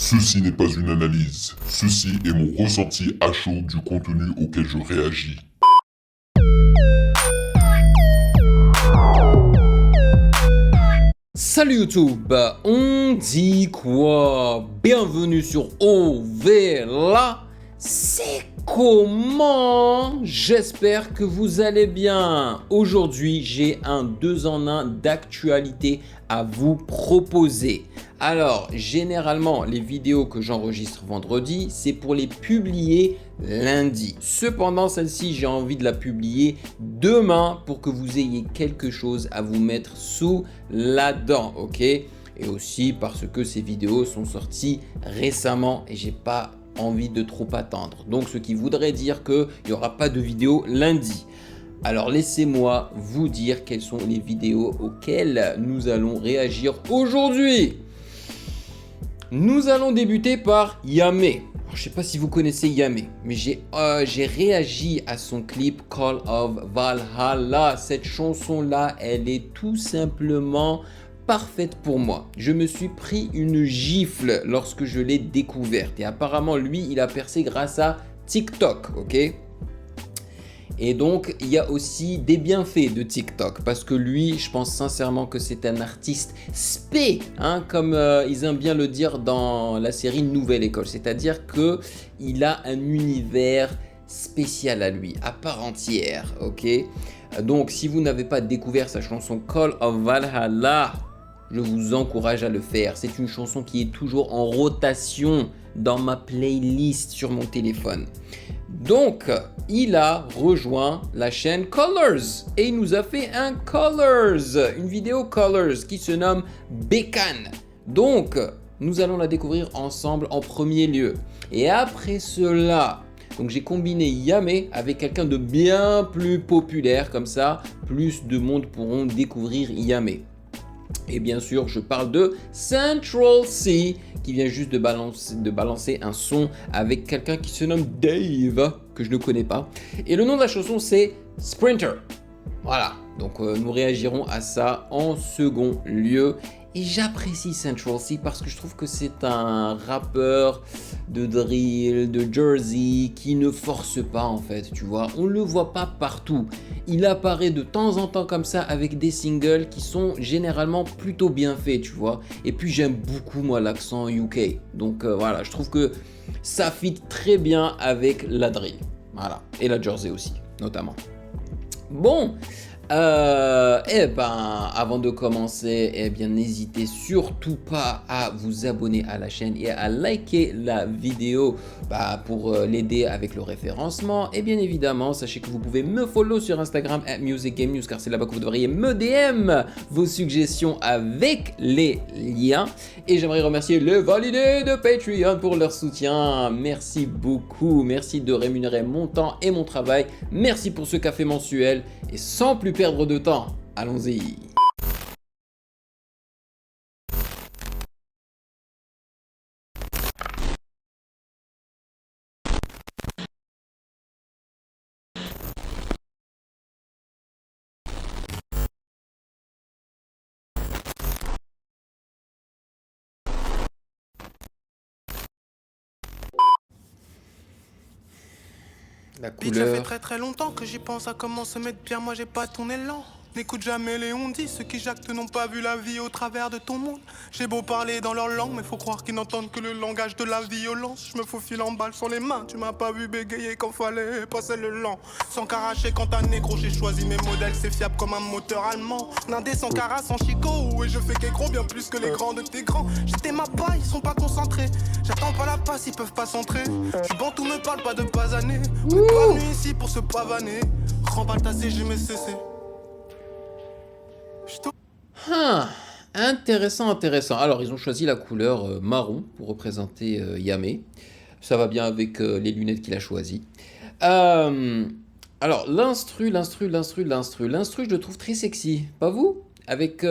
Ceci n'est pas une analyse. Ceci est mon ressenti à chaud du contenu auquel je réagis. Salut YouTube, on dit quoi? Bienvenue sur OVLA. C'est comment? J'espère que vous allez bien. Aujourd'hui, j'ai un 2 en 1 d'actualité à vous proposer. Alors, généralement, les vidéos que j'enregistre vendredi, c'est pour les publier lundi. Cependant, celle-ci, j'ai envie de la publier demain pour que vous ayez quelque chose à vous mettre sous la dent, ok? Et aussi parce que ces vidéos sont sorties récemment et j'ai pas envie de trop attendre. Donc, ce qui voudrait dire qu'il n'y aura pas de vidéo lundi. Alors laissez-moi vous dire quelles sont les vidéos auxquelles nous allons réagir aujourd'hui. Nous allons débuter par Yamé. Alors, je ne sais pas si vous connaissez Yamé, mais j'ai réagi à son clip Call of Valhalla. Cette chanson-là, elle est tout simplement parfaite pour moi. Je me suis pris une gifle lorsque je l'ai découverte. Et apparemment, lui, il a percé grâce à TikTok, ok ? Et donc, il y a aussi des bienfaits de TikTok parce que lui, je pense sincèrement que c'est un artiste spé, hein, comme ils aiment bien le dire dans la série Nouvelle École. C'est-à-dire qu'il a un univers spécial à lui, à part entière, ok? Donc, si vous n'avez pas découvert sa chanson Call of Valhalla, je vous encourage à le faire. C'est une chanson qui est toujours en rotation dans ma playlist sur mon téléphone. Donc, il a rejoint la chaîne Colors et il nous a fait un Colors, une vidéo Colors qui se nomme Bécane. Donc, nous allons la découvrir ensemble en premier lieu. Et après cela, donc j'ai combiné Yamé avec quelqu'un de bien plus populaire, comme ça, plus de monde pourront découvrir Yamé. Et bien sûr, je parle de Central C qui vient juste de balancer un son avec quelqu'un qui se nomme Dave, que je ne connais pas. Et le nom de la chanson, c'est Sprinter. Voilà, donc nous réagirons à ça en second lieu. Et j'apprécie Central C parce que je trouve que c'est un rappeur de drill, de Jersey, qui ne force pas en fait, tu vois. On ne le voit pas partout. Il apparaît de temps en temps comme ça avec des singles qui sont généralement plutôt bien faits, tu vois. Et puis j'aime beaucoup moi l'accent UK. Donc voilà, je trouve que ça fit très bien avec la drill. Voilà, et la Jersey aussi, notamment. Bon, avant de commencer, n'hésitez surtout pas à vous abonner à la chaîne et à liker la vidéo pour l'aider avec le référencement. Et bien évidemment, sachez que vous pouvez me follow sur Instagram @musicgamenews car c'est là-bas que vous devriez me DM vos suggestions avec les liens. Et j'aimerais remercier les validés de Patreon pour leur soutien. Merci beaucoup, merci de rémunérer mon temps et mon travail. Merci pour ce café mensuel. Et sans plus perdre de temps, allons-y. La Bitch, ça fait couleur. très longtemps que j'y pense à comment se mettre bien, moi j'ai pas ton élan. N'écoute jamais les on-dit, ceux qui jactent n'ont pas vu la vie au travers de ton monde. J'ai beau parler dans leur langue, mais faut croire qu'ils n'entendent que le langage de la violence. Je me faufile en balle sur les mains, tu m'as pas vu bégayer quand fallait passer le lent. Sans caracher quand un négro, j'ai choisi mes modèles, c'est fiable comme un moteur allemand. L'indé sans cara, sans chicot, et je fais qu'écro bien plus que les grands de tes grands. J'étais ma paille, ils sont pas concentrés. J'attends pas la passe, ils peuvent pas centrer. J'suis bon, tout me parle pas de basaner. On est pas venu ici pour se pavaner. Remballe ta CGMCC. Intéressant. Alors, ils ont choisi la couleur marron pour représenter Yamé. Ça va bien avec les lunettes qu'il a choisies. Alors, l'instru, je le trouve très sexy. Pas vous? Avec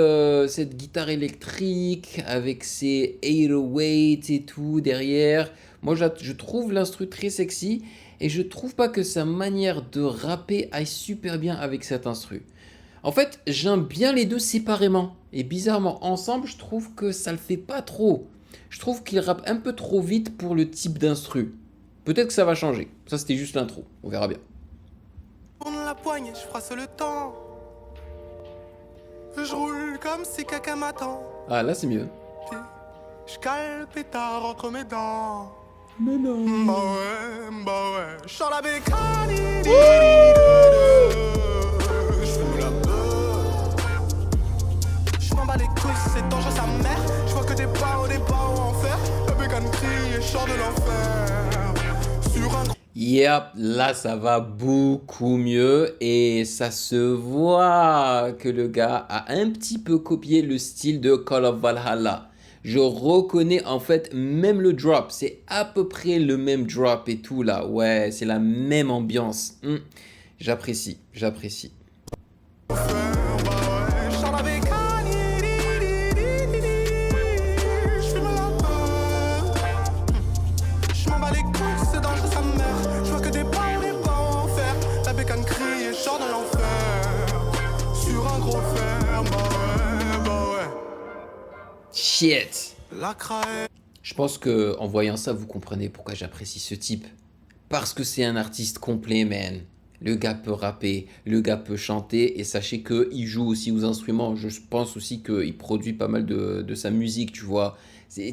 cette guitare électrique, avec ses 808 et tout derrière. Moi, je trouve l'instru très sexy. Et je trouve pas que sa manière de rapper aille super bien avec cet instru. En fait, j'aime bien les deux séparément. Et bizarrement, ensemble, je trouve que ça le fait pas trop. Je trouve qu'il rappe un peu trop vite pour le type d'instru. Peut-être que ça va changer. Ça, c'était juste l'intro. On verra bien. Tourne la poignée, je froisse le temps. Je roule comme si quelqu'un m'attend. Ah, là, c'est mieux. Je cale le pétard entre mes dents. Mais non. Bah ouais. Je sors la bécane. Je fume la peur. Je m'en bats les couilles, c'est dangereux sa mère. Je vois que des barreaux en fer. La bécane crie et je sors de l'enfer. Sur un Yep, là ça va beaucoup mieux et ça se voit que le gars a un petit peu copié le style de Call of Valhalla. Je reconnais en fait même le drop, c'est à peu près le même drop et tout là. Ouais, c'est la même ambiance. J'apprécie. Shit. Je pense que en voyant ça, vous comprenez pourquoi j'apprécie ce type. Parce que c'est un artiste complet, man. Le gars peut rapper, le gars peut chanter et sachez qu'il joue aussi aux instruments. Je pense aussi qu'il produit pas mal de sa musique, tu vois.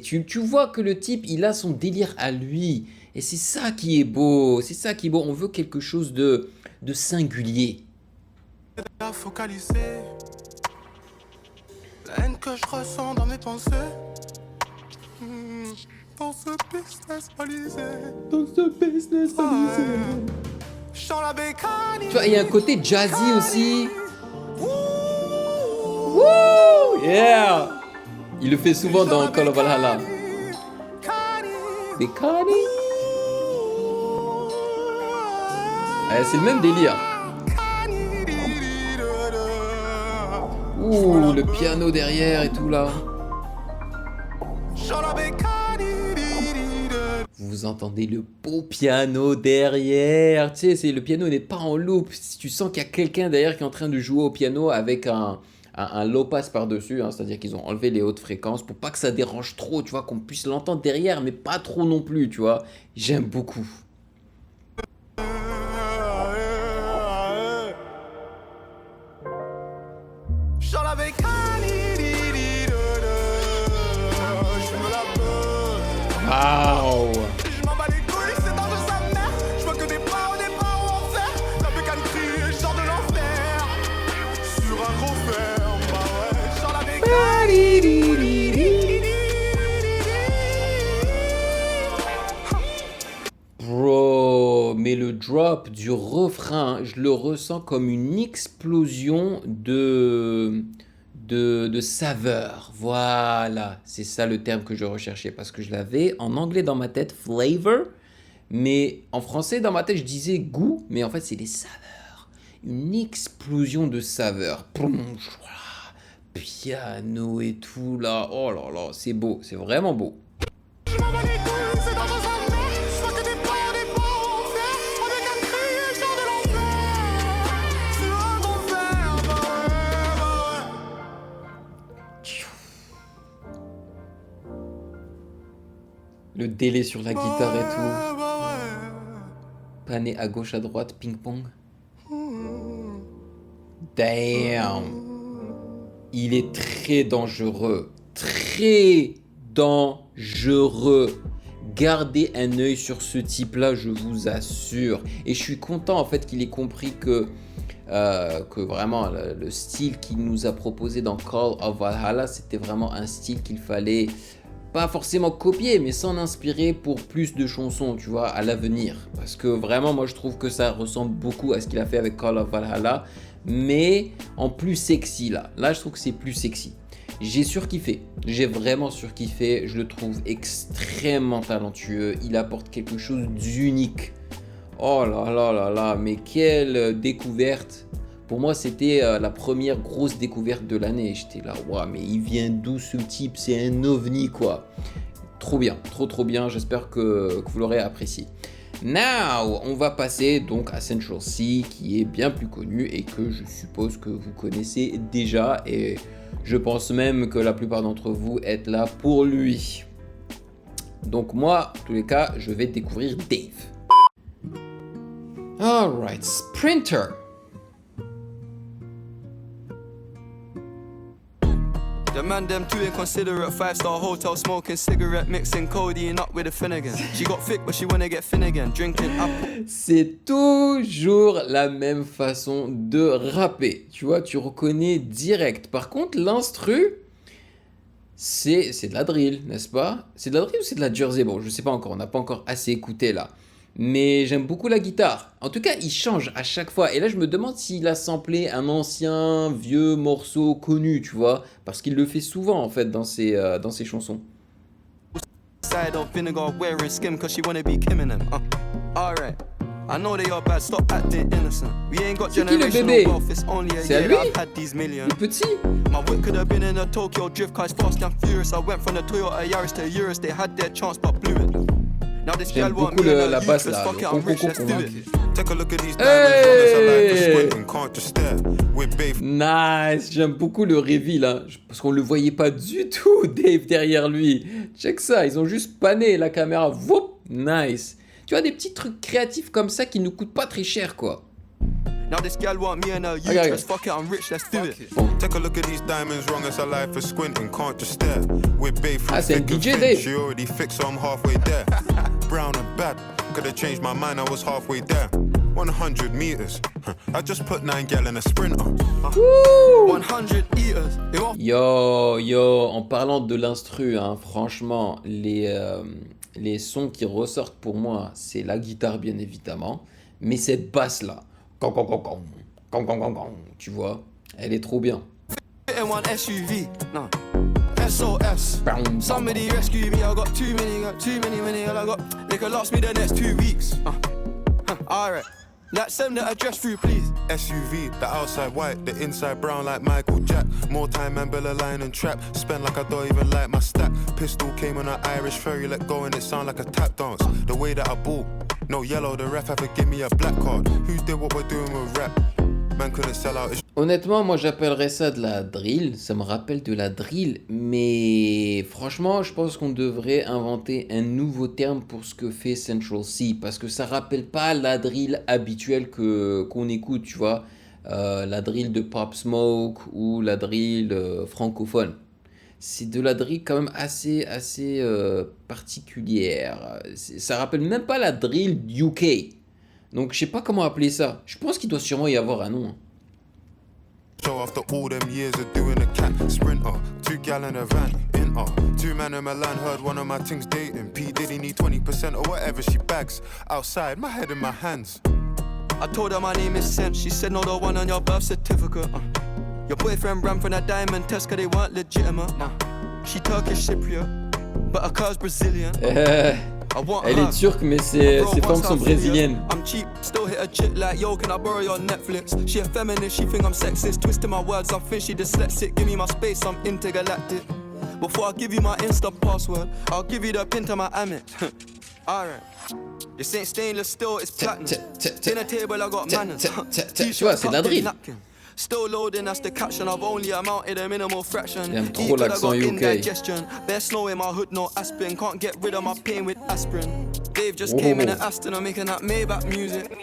Tu vois que le type, il a son délire à lui. Et c'est ça qui est beau. On veut quelque chose de singulier. Focalisé. La haine que je ressens dans mes pensées. Dans ce business balisé. Chant la bécane. Tu vois, il y a un côté jazzy aussi. Wouh, yeah. Il le fait souvent dans Call of Valhalla. Bécane. C'est le même délire. Ouh, le piano derrière et tout là. Vous entendez le beau piano derrière. Tu sais, le piano n'est pas en loop. Tu sens qu'il y a quelqu'un derrière qui est en train de jouer au piano avec un low pass par-dessus. C'est-à-dire qu'ils ont enlevé les hautes fréquences pour pas que ça dérange trop, tu vois, qu'on puisse l'entendre derrière, mais pas trop non plus, tu vois. J'aime beaucoup. Waouh! Je m'en bats les couilles, c'est dans de sa mère. Je vois que des barreaux en fer. La bécane crie et je sors de l'enfer. Sur un gros fer, bah ouais, je sors la bécane. Bro, mais le drop du refrain, je le ressens comme une explosion de saveur. Voilà, c'est ça le terme que je recherchais parce que je l'avais en anglais dans ma tête, flavor, mais en français dans ma tête je disais goût, mais en fait c'est des saveurs. Une explosion de saveurs. Piano et tout là, oh là là, c'est beau, c'est vraiment beau. Je m'en bats les couilles, c'est dans de sa mère. Je vois que des barreaux en fer. La bécane crie et je sors de l'enfer. Sur un gros fer, bah ouais. Le délai sur la guitare et tout. Pané à gauche, à droite, ping-pong. Damn. Il est très dangereux. Très dangereux. Gardez un œil sur ce type-là, je vous assure. Et je suis content en fait qu'il ait compris que vraiment le style qu'il nous a proposé dans Call of Valhalla, c'était vraiment un style qu'il fallait pas forcément copier, mais s'en inspirer pour plus de chansons, tu vois, à l'avenir. Parce que vraiment, moi, je trouve que ça ressemble beaucoup à ce qu'il a fait avec Call of Valhalla, mais en plus sexy, là. Là, je trouve que c'est plus sexy. J'ai surkiffé, j'ai vraiment surkiffé, je le trouve extrêmement talentueux, il apporte quelque chose d'unique. Oh là là là là, mais quelle découverte! Pour moi, c'était la première grosse découverte de l'année. J'étais là, waouh, mais il vient d'où ce type? C'est un ovni, quoi. Trop bien, trop bien. J'espère que vous l'aurez apprécié. Now, on va passer donc à Central C, qui est bien plus connu et que je suppose que vous connaissez déjà. Et je pense même que la plupart d'entre vous êtes là pour lui. Donc moi, en tous les cas, je vais découvrir Dave. Alright, Sprinter. The man them too inconsiderate, 5-star hotel smoking cigarette, mixing codeine up with a Finnegan. She got thick but she wanna get Finnegan, drinking apple. C'est toujours la même façon de rapper. Tu vois, tu reconnais direct. Par contre, l'instru, c'est de la drill, n'est-ce pas? C'est de la drill ou c'est de la Jersey? Bon, je sais pas encore, on n'a pas encore assez écouté là. Mais j'aime beaucoup la guitare. En tout cas, il change à chaque fois. Et là, je me demande s'il a samplé un ancien, vieux morceau connu, tu vois. Parce qu'il le fait souvent, en fait, dans ses chansons. Side of vinegar wearing skim cause she wanna be Kim and them. Alright. I know they are bad, stop acting innocent. We ain't got C'est qui le bébé? generational wealth, it's only a C'est à year lui? that I've had these millions. Le petit? My whip could have been in a Tokyo drift car it's fast and furious. I went from the Toyota Yaris to Urus, they had their chance but blew it. Now this J'aime girl want beaucoup me and la her basse useless, là. fuck Le it, I'm rich, let's do con. it. Take a look at these diamonds, long as her life is Hey! squinting, can't just stare. With babe Nice, j'aime beaucoup le reveal là, parce qu'on le voyait pas du tout, Dave derrière lui. Check ça, ils ont juste pané la caméra. Whoop, nice. Tu vois des petits trucs créatifs comme ça qui nous coûtent pas très cher quoi. Now this girl want me and her Okay. useless, fuck it, I'm rich, let's do it. Take a look at these diamonds, wrong as her life is squinting, can't just stare. With babe through Ah, c'est un thick and DJ thin, Dave. she already fixed, so I'm halfway there. Brown and bad, could have changed my mind, I was halfway there. 100 meters, I just put 9 gal in a sprinter. 100 eaters, it won't Yo, en parlant de l'instru, hein, franchement, les sons qui ressortent pour moi, c'est la guitare bien évidemment, mais cette basse là, tu vois, elle est trop bien. fit in one SUV, no. SOS. Somebody rescue me, I got too many, all I got. They could last me the next 2 weeks. Alright. Like send the address through, please. SUV, the outside white, the inside brown like Michael Jack. More time and Bella line and trap. Spend like I don't even like my stack. Pistol came on an Irish ferry, let go and it sound like a tap dance. The way that I bought, no yellow, the ref had to give me a black card. Who did what we're doing with rap? Man couldn't sell out his... Honnêtement, moi j'appellerais ça de la drill, ça me rappelle de la drill, mais franchement, je pense qu'on devrait inventer un nouveau terme pour ce que fait Central C, parce que ça rappelle pas la drill habituelle qu'on écoute, tu vois, la drill de Pop Smoke ou la drill francophone. C'est de la drill quand même assez particulière. Ça rappelle même pas la drill UK. Donc je sais pas comment appeler ça. Je pense qu'il doit sûrement y avoir un nom. Show after all them years of doing a cat sprinter, 2 gal in a van, inter, 2 man in Milan, heard one of my things dating. P Diddy need 20% or whatever she bags. Outside, my head in my hands. I told her my name is Sen. She said no, the one on your birth certificate. Your boyfriend ran from that diamond test cause they weren't legitimate. She Turkish Cypriot, but her car's Brazilian. I want Elle her. est turque, mais ses femmes sont brésiliennes. I'm cheap, still hit a chick like, yo, can I borrow your Netflix? She a feminist, she think I'm sexist. Twisting my words, I think she dyslexic. Give me my space, I'm intergalactic. Before I give you my Insta password, I'll give you the pin to my Amex. Alright. This ain't stainless steel, it's platinum. Dinner table, I got manners. Tu vois, c'est de la drill. Still loading, that's the caption. I've only amounted a minimal fraction. J'aime trop l'accent UK. Indigestion. There's snow in my hood, no aspirin. Can't get rid of my pain with aspirin. Dave just came in an Aston, I'm making that Maybach music.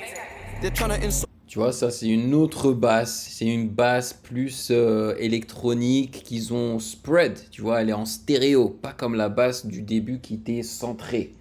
They're trying to insult. Tu vois, ça c'est une autre basse. C'est une basse plus électronique qu'ils ont spread. Tu vois, elle est en stéréo. Pas comme la basse du début qui était centrée.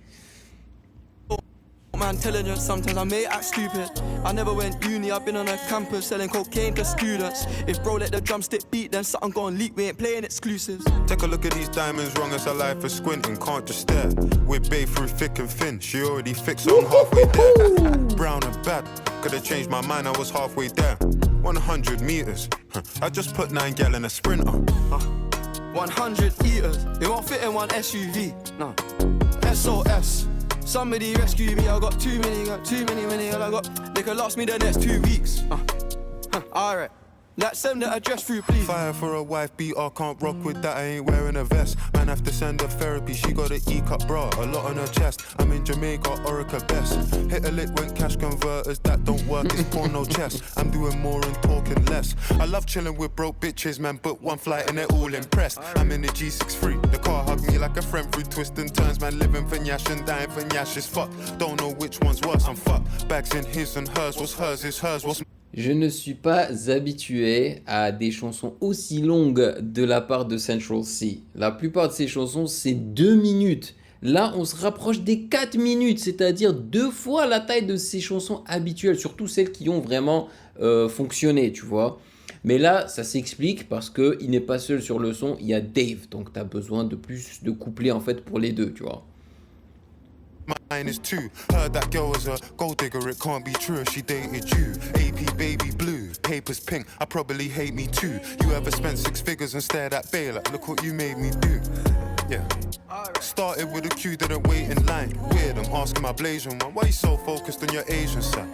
My intelligence, sometimes I may act stupid. I never went uni, I've been on a campus selling cocaine to students. If bro let the drumstick beat, then something gon' leak, we ain't playing exclusives. Take a look at these diamonds, wrong as her life is squinting, can't just stare. With babe through thick and thin, she already fixed, so I'm halfway there. Brown and bad, could have changed my mind, I was halfway there. 100 meters, I just put 9 gal in a sprinter. 100 eaters, it won't fit in one SUV. No. SOS. Somebody rescue me, I got too many, all I got. They could last me the next 2 weeks. Alright. Like send the address through, please. Fire for a wife beater, can't rock with that, I ain't wearing a vest. Man have to send her therapy, she got an E-cup bra, a lot on her chest. I'm in Jamaica, Orica best. Hit a lick when cash converters, that don't work, it's porno chess. I'm doing more and talking less. I love chilling with broke bitches, man, book one flight and they're all impressed. I'm in the G63, the car hugged me like a friend through twists and turns, man, living for Nyash and dying for Nyash is fuck. Don't know which one's worse, I'm fucked. Bags in his and hers, what's hers is hers, what's... Je ne suis pas habitué à des chansons aussi longues de la part de Central C. La plupart de ces chansons, c'est 2 minutes. Là, on se rapproche des 4 minutes, c'est-à-dire 2 fois la taille de ces chansons habituelles, surtout celles qui ont vraiment fonctionné, tu vois. Mais là, ça s'explique parce qu'il n'est pas seul sur le son, il y a Dave. Donc, tu as besoin de plus de couplets en fait pour les deux, tu vois. Mine is two. Heard that girl was a gold digger, it can't be true. She dated you. AP baby blue, papers pink. I probably hate me too. You ever spent 6 figures and stared at bail like, look what you made me do. Yeah. Started with a queue, didn't wait in line. Weird, I'm asking my Blasian one, why you so focused on your Asian side?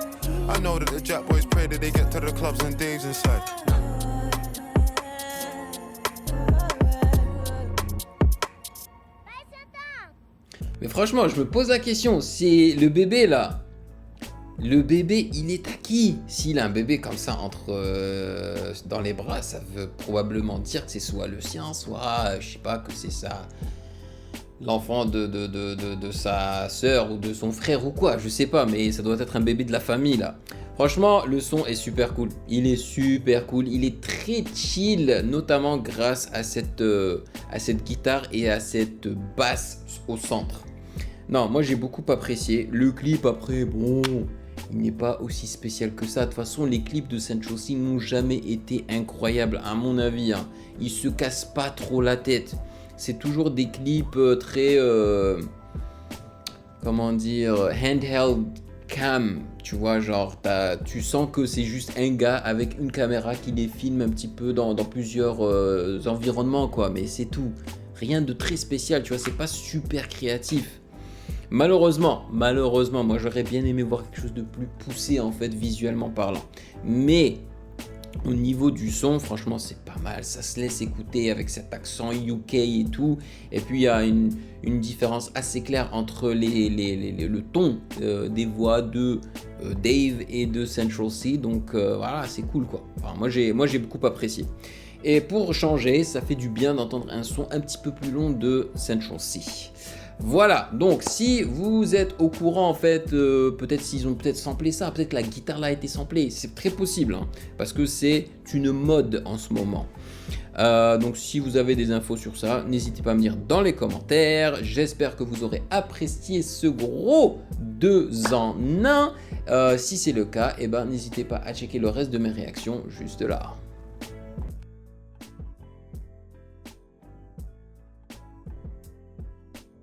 I know that the Jack boys pray that they get to the clubs and Dave's inside. Mais franchement, je me pose la question, c'est le bébé là. Le bébé, il est à qui? S'il a un bébé comme ça dans les bras, ça veut probablement dire que c'est soit le sien, soit, je sais pas, que c'est ça, l'enfant de sa sœur ou de son frère ou quoi, je sais pas, mais ça doit être un bébé de la famille là. Franchement, le son est super cool. Il est super cool. Il est très chill, notamment grâce à cette guitare et à cette basse au centre. Non, moi j'ai beaucoup apprécié. Le clip après, bon, il n'est pas aussi spécial que ça. De toute façon, les clips de Central C n'ont jamais été incroyables, à mon avis. Hein. Ils se cassent pas trop la tête. C'est toujours des clips très, comment dire, handheld cam. Tu vois, genre, tu sens que c'est juste un gars avec une caméra qui les filme un petit peu dans plusieurs environnements, quoi. Mais c'est tout. Rien de très spécial, tu vois, c'est pas super créatif. Malheureusement, moi j'aurais bien aimé voir quelque chose de plus poussé en fait visuellement parlant. Mais au niveau du son, franchement c'est pas mal, ça se laisse écouter avec cet accent UK et tout. Et puis il y a une différence assez claire entre le ton des voix de Dave et de Central C. Donc voilà, c'est cool quoi. Enfin, moi j'ai beaucoup apprécié. Et pour changer, ça fait du bien d'entendre un son un petit peu plus long de Central C. Voilà, donc si vous êtes au courant en fait, peut-être s'ils ont samplé ça, peut-être que la guitare là a été samplée, c'est très possible, hein, parce que c'est une mode en ce moment. Donc si vous avez des infos sur ça, n'hésitez pas à me dire dans les commentaires. J'espère que vous aurez apprécié ce gros 2 en 1. Si c'est le cas, eh ben, n'hésitez pas à checker le reste de mes réactions juste là.